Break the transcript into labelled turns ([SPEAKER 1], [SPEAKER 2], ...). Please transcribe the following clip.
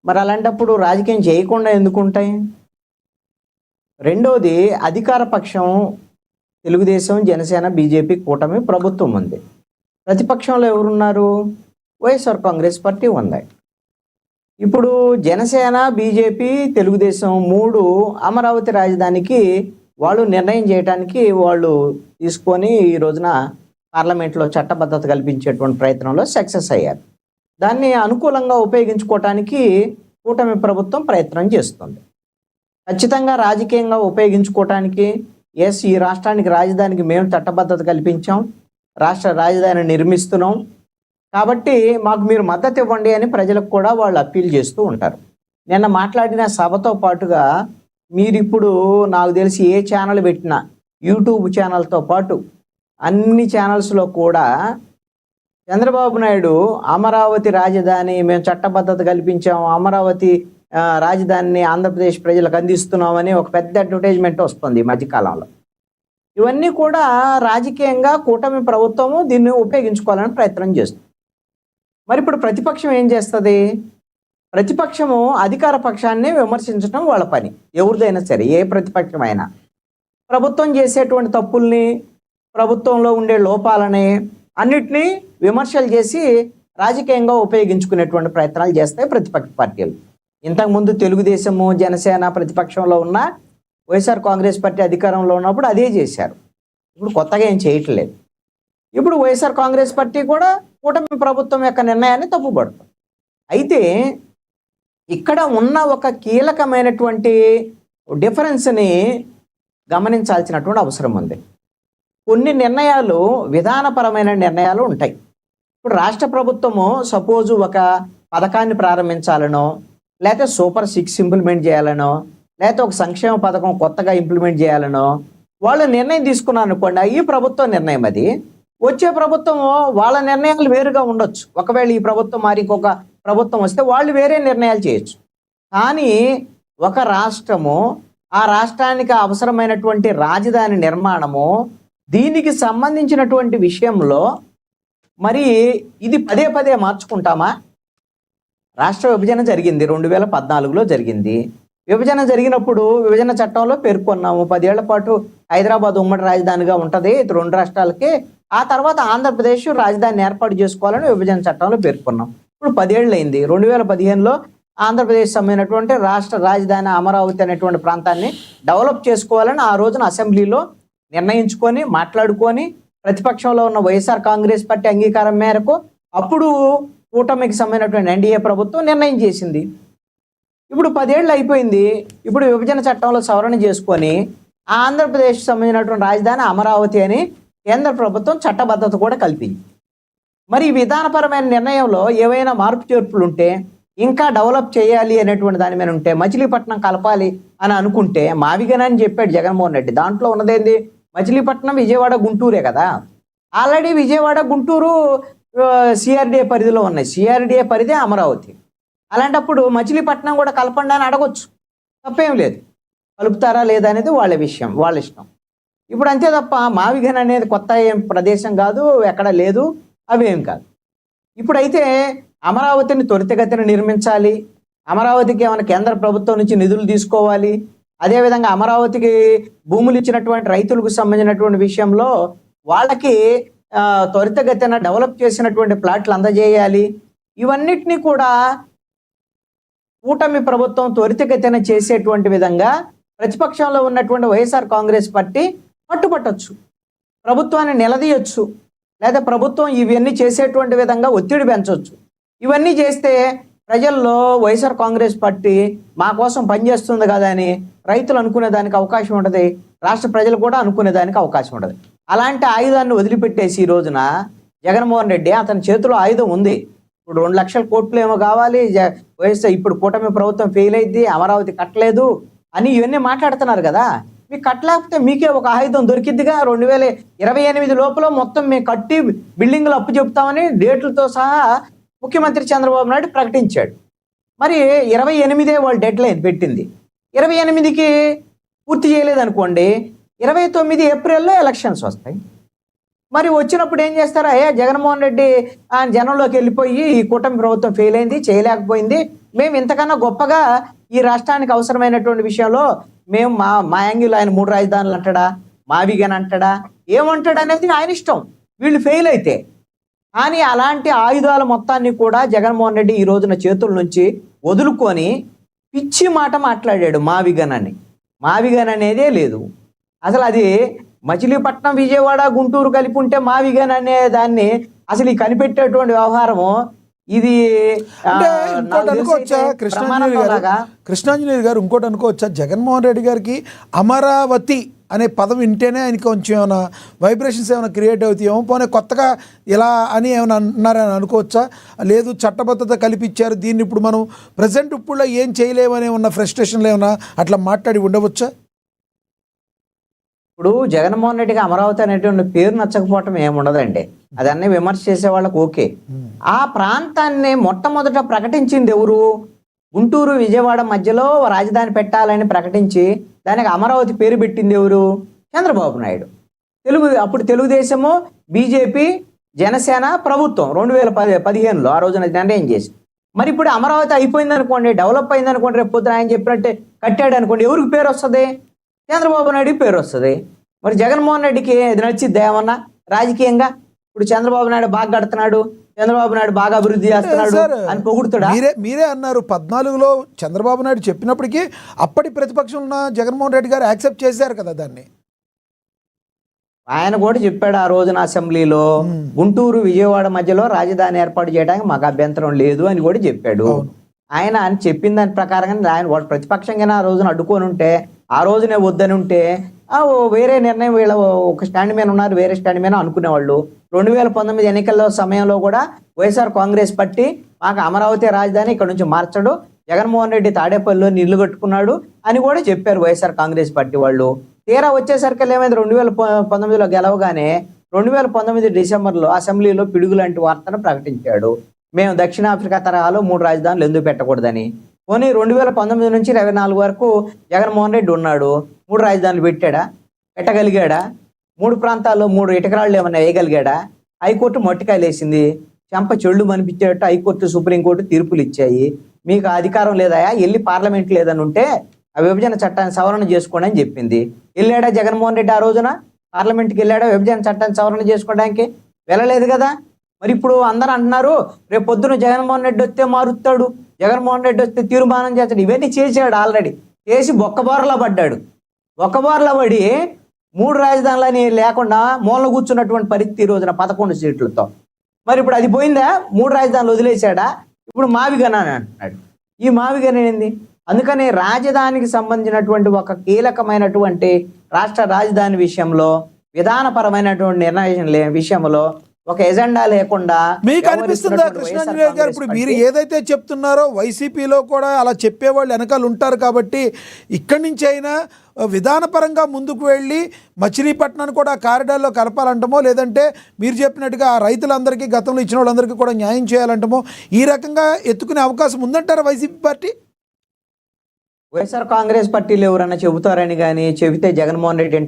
[SPEAKER 1] మరి అలాంటప్పుడు రాజకీయం చేయకుండా ఎందుకుంటాయి? రెండోది, అధికార పక్షం తెలుగుదేశం, జనసేన, బీజేపీ కూటమి ప్రభుత్వం ఉంది. ప్రతిపక్షంలో ఎవరున్నారు? వైఎస్ఆర్ కాంగ్రెస్ పార్టీ ఉంది. ఇప్పుడు జనసేన, బీజేపీ, తెలుగుదేశం 3 అమరావతి రాజధానికి వాళ్ళు నిర్ణయం చేయడానికి వాళ్ళు తీసుకొని ఈ రోజున పార్లమెంట్లో చట్టబద్ధత కల్పించేటువంటి ప్రయత్నంలో సక్సెస్ అయ్యారు. దాన్ని అనుకూలంగా ఉపయోగించుకోవటానికి కూటమి ప్రభుత్వం ప్రయత్నం చేస్తుంది. ఖచ్చితంగా రాజకీయంగా ఉపయోగించుకోవటానికి ఈ రాష్ట్రానికి రాజధానికి మేము చట్టబద్ధత కల్పించాం, రాష్ట్ర రాజధాని నిర్మిస్తున్నాం కాబట్టి మాకు మీరు మద్దతు ఇవ్వండి అని ప్రజలకు కూడా వాళ్ళు అప్పీల్ చేస్తూ ఉంటారు. నిన్న మాట్లాడిన సభతో పాటుగా మీరు ఇప్పుడు నాకు తెలిసి ఏ ఛానల్ పెట్టినా, యూట్యూబ్ ఛానల్తో పాటు అన్ని ఛానల్స్లో కూడా చంద్రబాబు నాయుడు అమరావతి రాజధాని మేము చట్టబద్ధత కల్పించాము, అమరావతి రాజధానిని ఆంధ్రప్రదేశ్ ప్రజలకు అందిస్తున్నామని ఒక పెద్ద అడ్వర్టైజ్మెంట్ వస్తుంది ఈ మధ్యకాలంలో. ఇవన్నీ కూడా రాజకీయంగా కూటమి ప్రభుత్వము దీన్ని ఉపయోగించుకోవాలని ప్రయత్నం చేస్తుంది. మరి ఇప్పుడు ప్రతిపక్షం ఏం చేస్తుంది? ప్రతిపక్షము అధికార పక్షాన్ని విమర్శించడం వాళ్ళ పని, ఎవరిదైనా సరే, ఏ ప్రతిపక్షమైనా. ప్రభుత్వం చేసేటువంటి తప్పుల్ని, ప్రభుత్వంలో ఉండే లోపాలని అన్నిటినీ విమర్శలు చేసి రాజకీయంగా ఉపయోగించుకునేటువంటి ప్రయత్నాలు చేస్తాయి ప్రతిపక్ష పార్టీలు. ఇంతకుముందు తెలుగుదేశము, జనసేన ప్రతిపక్షంలో ఉన్న, వైఎస్ఆర్ కాంగ్రెస్ పార్టీ అధికారంలో ఉన్నప్పుడు అదే చేశారు. ఇప్పుడు కొత్తగా ఏం చేయట్లేదు. ఇప్పుడు వైఎస్ఆర్ కాంగ్రెస్ పార్టీ కూడా కూటమి ప్రభుత్వం యొక్క నిర్ణయాన్ని తప్పుపడుతుంది. అయితే ఇక్కడ ఉన్న ఒక కీలకమైనటువంటి డిఫరెన్స్ని గమనించాల్సినటువంటి అవసరం ఉంది. కొన్ని నిర్ణయాలు విధానపరమైన నిర్ణయాలు ఉంటాయి. ఇప్పుడు రాష్ట్ర ప్రభుత్వము సపోజు ఒక పథకాన్ని ప్రారంభించాలనో, లేకపోతే సూపర్ 6 ఇంప్లిమెంట్ చేయాలనో, లేకపోతే ఒక సంక్షేమ పథకం కొత్తగా ఇంప్లిమెంట్ చేయాలనో వాళ్ళు నిర్ణయం తీసుకున్నారు అనుకోండి, ఈ ప్రభుత్వ నిర్ణయం అది. వచ్చే ప్రభుత్వం వాళ్ళ నిర్ణయాలు వేరుగా ఉండొచ్చు. ఒకవేళ ఈ ప్రభుత్వం మరి ఇంకొక ప్రభుత్వం వస్తే వాళ్ళు వేరే నిర్ణయాలు చేయొచ్చు. కానీ ఒక రాష్ట్రము, ఆ రాష్ట్రానికి అవసరమైనటువంటి రాజధాని నిర్మాణము, దీనికి సంబంధించినటువంటి విషయంలో మరి ఇది పదే పదే మార్చుకుంటామా? రాష్ట్ర విభజన జరిగింది, 2014లో జరిగింది. విభజన జరిగినప్పుడు విభజన చట్టంలో పేర్కొన్నాము 10 ఏళ్ల పాటు హైదరాబాద్ ఉమ్మడి రాజధానిగా ఉంటుంది 2 రాష్ట్రాలకి. ఆ తర్వాత ఆంధ్రప్రదేశ్ రాజధానిని ఏర్పాటు చేసుకోవాలని విభజన చట్టంలో పేర్కొన్నాం. ఇప్పుడు 10 ఏళ్ళు అయింది. 2015లో ఆంధ్రప్రదేశ్ సంబంధించినటువంటి రాష్ట్ర రాజధాని అమరావతి అనేటువంటి ప్రాంతాన్ని డెవలప్ చేసుకోవాలని ఆ రోజున అసెంబ్లీలో నిర్ణయించుకొని మాట్లాడుకొని ప్రతిపక్షంలో ఉన్న వైఎస్ఆర్ కాంగ్రెస్ పార్టీ అంగీకారం మేరకు అప్పుడు కూటమికి సంబంధించినటువంటి ఎన్డీఏ ప్రభుత్వం నిర్ణయం చేసింది. ఇప్పుడు 10 ఏళ్ళు అయిపోయింది. ఇప్పుడు విభజన చట్టంలో సవరణ చేసుకొని ఆంధ్రప్రదేశ్ సంబంధించినటువంటి రాజధాని అమరావతి అని కేంద్ర ప్రభుత్వం చట్టబద్ధత కూడా కల్పింది. మరి ఈ విధానపరమైన నిర్ణయంలో ఏవైనా మార్పు చేర్పులు ఉంటే, ఇంకా డెవలప్ చేయాలి అనేటువంటి దాని మీద ఉంటే, మచిలీపట్నం కలపాలి అని అనుకుంటే మావిగన అని చెప్పాడు జగన్మోహన్ రెడ్డి. దాంట్లో ఉన్నదేంది? మచిలీపట్నం, విజయవాడ, గుంటూరే కదా. ఆల్రెడీ విజయవాడ, గుంటూరు సిఆర్డీఏ పరిధిలో ఉన్నాయి. సిఆర్డీఏ పరిధి అమరావతి. అలాంటప్పుడు మచిలీపట్నం కూడా కలపండి అని అడగొచ్చు, తప్పేం లేదు. కలుపుతారా లేదా అనేది వాళ్ళ విషయం, వాళ్ళ ఇష్టం. ఇప్పుడు అంతే తప్ప మావిగన్ అనేది కొత్త ఏం ప్రదేశం కాదు, ఎక్కడ లేదు, అవేం కాదు. ఇప్పుడైతే అమరావతిని త్వరితగతిన నిర్మించాలి, అమరావతికి ఏమైనా కేంద్ర ప్రభుత్వం నుంచి నిధులు తీసుకోవాలి, అదేవిధంగా అమరావతికి భూములు ఇచ్చినటువంటి రైతులకు సంబంధించినటువంటి విషయంలో వాళ్ళకి త్వరితగతిన డెవలప్ చేసినటువంటి ప్లాట్లు అందజేయాలి. ఇవన్నిటినీ కూడా కూటమి ప్రభుత్వం త్వరితగతిన చేసేటువంటి విధంగా ప్రతిపక్షంలో ఉన్నటువంటి వైఎస్ఆర్ కాంగ్రెస్ పార్టీ పట్టుపట్టొచ్చు, ప్రభుత్వాన్ని నిలదీయొచ్చు, లేదా ప్రభుత్వం ఇవన్నీ చేసేటువంటి విధంగా ఒత్తిడి పెంచవచ్చు. ఇవన్నీ చేస్తే ప్రజల్లో వైఎస్ఆర్ కాంగ్రెస్ పార్టీ మా కోసం పనిచేస్తుంది కదా అని రైతులు అనుకునేదానికి అవకాశం ఉంటుంది, రాష్ట్ర ప్రజలు కూడా అనుకునేదానికి అవకాశం ఉంటుంది. అలాంటి ఆయుధాన్ని వదిలిపెట్టేసి ఈ రోజున జగన్మోహన్ రెడ్డి, అతని చేతిలో ఆయుధం ఉంది. ఇప్పుడు 2 లక్షల కోట్లు ఏమో కావాలి, వైఎస్ఆర్ ఇప్పుడు కూటమి ప్రభుత్వం ఫెయిల్ అయింది, అమరావతి కట్టలేదు అని ఇవన్నీ మాట్లాడుతున్నారు కదా. మీకు కట్టలేకపోతే మీకే ఒక ఆయుధం దొరికిద్దిగా. 2028 లోపల మొత్తం మేము కట్టి బిల్డింగ్లు అప్పు చెప్తామని డేట్లతో సహా ముఖ్యమంత్రి చంద్రబాబు నాయుడు ప్రకటించాడు. మరి 28 వాళ్ళు డెడ్ లైన్ పెట్టింది. 28కి పూర్తి చేయలేదనుకోండి, 29 ఏప్రిల్లో ఎలక్షన్స్ వస్తాయి. మరి వచ్చినప్పుడు ఏం చేస్తారు? జగన్మోహన్ రెడ్డి జనంలోకి వెళ్ళిపోయి ఈ కూటమి ప్రభుత్వం ఫెయిల్ అయింది, చేయలేకపోయింది, మేము ఇంతకన్నా గొప్పగా ఈ రాష్ట్రానికి అవసరమైనటువంటి విషయంలో మేము మా యాంగిల్ ఆయన 3 రాజధానులు అంటాడా, మావిగన్ అంటాడా, ఏమంటాడు అనేది ఆయన ఇష్టం, వీళ్ళు ఫెయిల్ అయితే. కానీ అలాంటి ఆయుధాల మొత్తాన్ని కూడా జగన్మోహన్ రెడ్డి ఈ రోజున చేతుల నుంచి వదులుకొని పిచ్చి మాట మాట్లాడాడు మావిగన్ అని. మావిగన్ అనేదే లేదు అసలు. అది మచిలీపట్నం, విజయవాడ, గుంటూరు కలిపి ఉంటే మావిగన్ అనే దాన్ని అసలు ఈ కనిపెట్టేటువంటి వ్యవహారము ఇది.
[SPEAKER 2] ఇంకోటి అనుకోవచ్చా కృష్ణాంజనేయులు గారు, ఇంకోటి అనుకోవచ్చా, జగన్మోహన్ రెడ్డి గారికి అమరావతి అనే పదం వింటేనే ఆయనకి కొంచెం ఏమైనా వైబ్రేషన్స్ ఏమైనా క్రియేట్ అవుతాయేమో, పోనీ కొత్తగా ఇలా అని ఏమైనా అన్నారని అనుకోవచ్చా? లేదు చట్టబద్ధత కల్పించారు దీన్ని, ఇప్పుడు మనం ప్రజెంట్ ఇప్పుడు ఏం చేయలేమని ఉన్న ఫ్రస్ట్రేషన్లు ఏమైనా అట్లా మాట్లాడి ఉండవచ్చా?
[SPEAKER 1] ఇప్పుడు జగన్మోహన్ రెడ్డికి అమరావతి అనేటువంటి పేరు నచ్చకపోవటం ఏముండదండి, అదన్నీ విమర్శ చేసే వాళ్ళకి ఓకే. ఆ ప్రాంతాన్ని మొట్టమొదట ప్రకటించింది ఎవరు? గుంటూరు విజయవాడ మధ్యలో రాజధాని పెట్టాలని ప్రకటించి దానికి అమరావతి పేరు పెట్టింది ఎవరు? చంద్రబాబు నాయుడు. అప్పుడు తెలుగుదేశము, బీజేపీ, జనసేన ప్రభుత్వం 2015లో ఆ రోజున నిర్ణయం చేసి. మరి ఇప్పుడు అమరావతి అయిపోయింది అనుకోండి, డెవలప్ అయింది అనుకోండి, రేపు పొద్దున ఆయన చెప్పినట్టే కట్టాడు అనుకోండి, ఎవరికి పేరు వస్తుంది? చంద్రబాబు నాయుడికి పేరు వస్తుంది. మరి జగన్మోహన్ రెడ్డికి ఇది నచ్చిద్దా ఏమన్నా రాజకీయంగా? ఇప్పుడు చంద్రబాబు నాయుడు బాగా కడుతున్నాడు, చంద్రబాబు నాయుడు బాగా అభివృద్ధి చేస్తున్నాడు అని పొగుడుతాడా?
[SPEAKER 2] మీరే అన్నారు 14లో చంద్రబాబు నాయుడు చెప్పినప్పటికీ అప్పటి ప్రతిపక్షం ఉన్న జగన్మోహన్ రెడ్డి గారు యాక్సెప్ట్ చేశారు కదా దాన్ని.
[SPEAKER 1] ఆయన కూడా చెప్పాడు ఆ రోజున అసెంబ్లీలో, గుంటూరు విజయవాడ మధ్యలో రాజధాని ఏర్పాటు చేయడానికి మాకు అభ్యంతరం లేదు అని కూడా చెప్పాడు. ఆయన చెప్పిన దాని ప్రకారంగా ఆయన వాడు ప్రతిపక్షంగా ఆ రోజున అడ్డుకొని ఉంటే, ఆ రోజునే వద్దని ఉంటే వేరే నిర్ణయం, వీళ్ళ ఒక స్టాండ్ మీద ఉన్నారు, వేరే స్టాండ్ మీద అనుకునేవాళ్ళు. 2019 ఎన్నికల సమయంలో కూడా వైఎస్ఆర్ కాంగ్రెస్ పార్టీ మాకు అమరావతి రాజధాని ఇక్కడ నుంచి మార్చడు, జగన్మోహన్ రెడ్డి తాడేపల్లిలో నీళ్లు కట్టుకున్నాడు అని కూడా చెప్పారు వైఎస్ఆర్ కాంగ్రెస్ పార్టీ వాళ్ళు. తీరా వచ్చేసరికి ఏమైంది, 2019లో గెలవగానే 2019 డిసెంబర్లో అసెంబ్లీలో పిడుగు లాంటి వార్తను ప్రకటించాడు. మేము దక్షిణాఫ్రికా తరహాలో 3 రాజధానులు ఎందుకు పెట్టకూడదని. పోనీ 2019 నుంచి 24 వరకు జగన్మోహన్ రెడ్డి ఉన్నాడు, 3 రాజధానులు పెట్టగలిగాడా? 3 ప్రాంతాల్లో 3 ఇటకరాళ్ళు ఏమన్నా వేయగలిగాడా? హైకోర్టు మొట్టికాయలు వేసింది, చెంప చెళ్ళు మనిపించేటట్టు హైకోర్టు, సుప్రీంకోర్టు తీర్పులు ఇచ్చాయి. మీకు అధికారం లేదా, వెళ్ళి పార్లమెంట్ లేదని ఉంటే ఆ విభజన చట్టాన్ని సవరణ చేసుకోండి అని చెప్పింది. వెళ్ళాడా జగన్మోహన్ రెడ్డి ఆ రోజున? పార్లమెంట్కి వెళ్ళాడా విభజన చట్టాన్ని సవరణ చేసుకోవడానికి? వెళ్ళలేదు కదా. మరి ఇప్పుడు అందరూ అంటున్నారు రేపు పొద్దున జగన్మోహన్ రెడ్డి వస్తే మారుస్తాడు, జగన్మోహన్ రెడ్డి వస్తే తీర్మానం చేస్తాడు. ఇవన్నీ చేసాడు, ఆల్రెడీ చేసి బొక్కబారులో పడ్డాడు. బొక్కబారులో పడి 3 రాజధానులని లేకుండా మూలన కూర్చున్నటువంటి పరిస్థితి ఈ రోజున 11 సీట్లతో. మరి ఇప్పుడు అది పోయిందా? 3 రాజధానులు వదిలేశాడా? ఇప్పుడు మావిగన్ అని అంటున్నాడు. ఈ మావిగన్ ఏంది? అందుకని రాజధానికి సంబంధించినటువంటి ఒక కీలకమైనటువంటి రాష్ట్ర రాజధాని విషయంలో, విధానపరమైనటువంటి నిర్ణయం విషయంలో ఒక ఎజెండా లేకుండా
[SPEAKER 2] మీకు అనిపిస్తుందా కృష్ణాంజనేయులు గారు, ఇప్పుడు మీరు ఏదైతే చెప్తున్నారో వైసీపీలో కూడా అలా చెప్పేవాళ్ళు వెనకాల ఉంటారు కాబట్టి ఇక్కడి నుంచి అయినా విధానపరంగా ముందుకు వెళ్ళి మచిలీపట్నాన్ని కూడా కారిడార్లో కలపాలంటమో, లేదంటే మీరు చెప్పినట్టుగా ఆ రైతులందరికీ గతంలో ఇచ్చిన వాళ్ళందరికీ కూడా న్యాయం చేయాలంటమో, ఈ రకంగా ఎత్తుకునే అవకాశం ఉందంటారా వైసీపీ పార్టీ?
[SPEAKER 1] వైఎస్ఆర్ కాంగ్రెస్ పార్టీలు ఎవరన్నా చెబుతారని కానీ చెబితే జగన్మోహన్ రెడ్డి